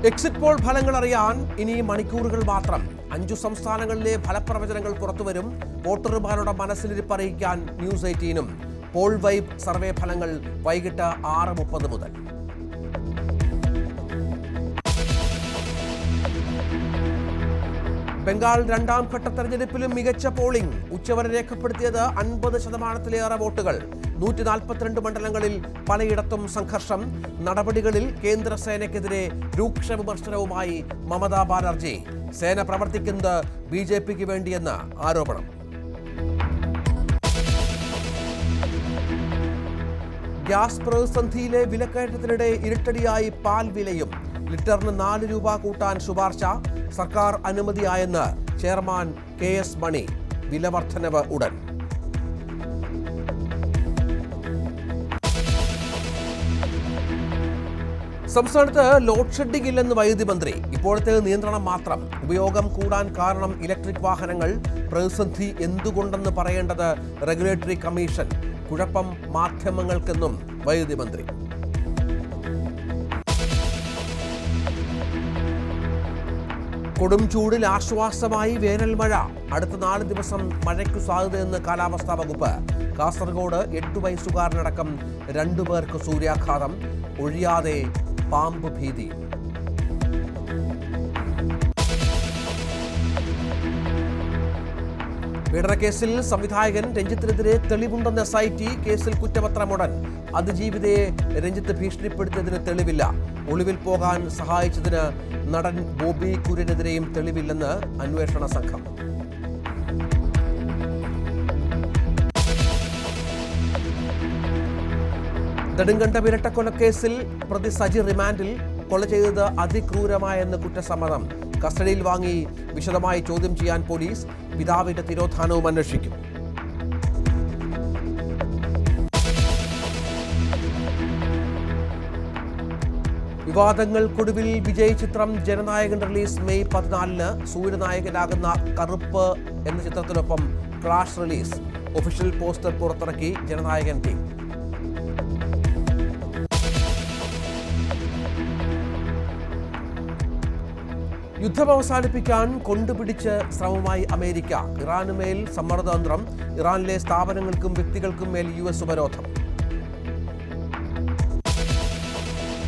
Exit poll ഫലങ്ങൾ അറിയാൻ ഇനി മണിക്കൂറുകൾ മാത്രം. 5 സംസ്ഥാനങ്ങളിലെ ഫലപ്രവചനങ്ങൾ പുറത്തുവരും. വോട്ടർമാരുടെ മനസ്സിലിരിപ്പ് അറിയിക്കാൻ ന്യൂസ് 18-ഉം. പോൾ വൈബ് സർവേ ഫലങ്ങൾ വൈകിട്ട് 6:30 മുതൽ. ബംഗാൾ രണ്ടാം ഘട്ട തെരഞ്ഞെടുപ്പിലും മികച്ച പോളിംഗ്. ഉച്ചവരെ രേഖപ്പെടുത്തിയത് 50%-ലേറെ വോട്ടുകൾ. 142 മണ്ഡലങ്ങളിൽ പലയിടത്തും സംഘർഷം. നടപടികളിൽ കേന്ദ്രസേനയ്ക്കെതിരെ രൂക്ഷ വിമർശനവുമായി മമതാ ബാനർജി. സേന പ്രവർത്തിക്കുന്നത് BJPക്ക് വേണ്ടിയെന്ന് ആരോപണം. ഗ്യാസ് പ്രതിസന്ധിയിലെ വിലക്കയറ്റത്തിനിടെ ഇരുട്ടടിയായി പാൽ വിലയും. ലിറ്ററിന് 4 രൂപ കൂട്ടാൻ ശുപാർശ. സർക്കാർ അനുമതിയായെന്ന് ചെയർമാൻ KS മണി. വില വർധനവ് ഉടൻ. സംസ്ഥാനത്ത് ലോഡ് ഷെഡിംഗ് ഇല്ലെന്ന് വൈദ്യുതി മന്ത്രി. ഇപ്പോഴത്തെ നിയന്ത്രണം മാത്രം. ഉപയോഗം കൂടാൻ കാരണം ഇലക്ട്രിക് വാഹനങ്ങൾ. പ്രതിസന്ധി എന്തുകൊണ്ടെന്ന് പറയേണ്ടത് റെഗുലേറ്ററി കമ്മീഷൻ. കുഴപ്പം മാധ്യമങ്ങൾക്കെന്നും വൈദ്യുതി മന്ത്രി. കൊടും ചൂടിൽ ആശ്വാസമായി വേനൽ മഴ. അടുത്ത 4 ദിവസം മഴയ്ക്കു സാധ്യതയെന്ന് കാലാവസ്ഥാ വകുപ്പ്. കാസർഗോഡ് 8 വയസ്സുകാരനടക്കം 2 പേർക്ക് സൂര്യാഘാതം. ഒഴിയാതെ പാമ്പ് ഭീതി. പീഡനക്കേസിൽ സംവിധായകൻ രഞ്ജിത്തിനെതിരെ തെളിവുണ്ടെന്ന SIT. കേസിൽ കുറ്റപത്രമുടൻ. അതിജീവിതയെ രഞ്ജിത്ത് ഭീഷണിപ്പെടുത്തിയതിന് തെളിവില്ല. ഒളിവിൽ പോകാൻ സഹായിച്ചതിന് നടൻ ബോബി കുര്യനെതിരെയും തെളിവില്ലെന്ന് അന്വേഷണ സംഘം. നെടുങ്കണ്ടം ഇരട്ടക്കൊലക്കേസിൽ പ്രതി സജി റിമാൻഡിൽ. കൊല ചെയ്തത് അതിക്രൂരമായെന്ന് കുറ്റസമ്മതം. കസ്റ്റഡിയിൽ വാങ്ങി വിശദമായി ചോദ്യം ചെയ്യാൻ പോലീസ്. പിതാവിന്റെ തിരോധാനവും അന്വേഷിക്കും. വിവാദങ്ങൾക്കൊടുവിൽ വിജയ് ചിത്രം ജനനായകൻ റിലീസ് മെയ് 14-ന്. സൂര്യനായകനാകുന്ന കറുപ്പ് എന്ന ചിത്രത്തിനൊപ്പം ക്ലാഷ് റിലീസ്. ഒഫീഷ്യൽ പോസ്റ്റർ പുറത്തിറക്കി ജനനായകൻ ടീം. യുദ്ധം അവസാനിപ്പിക്കാൻ കൊണ്ടുപിടിച്ച് ശ്രമമായി അമേരിക്ക. ഇറാനുമേൽ സമ്മർദ്ദതന്ത്രം. ഇറാനിലെ സ്ഥാപനങ്ങൾക്കും വ്യക്തികൾക്കും മേൽ US ഉപരോധം.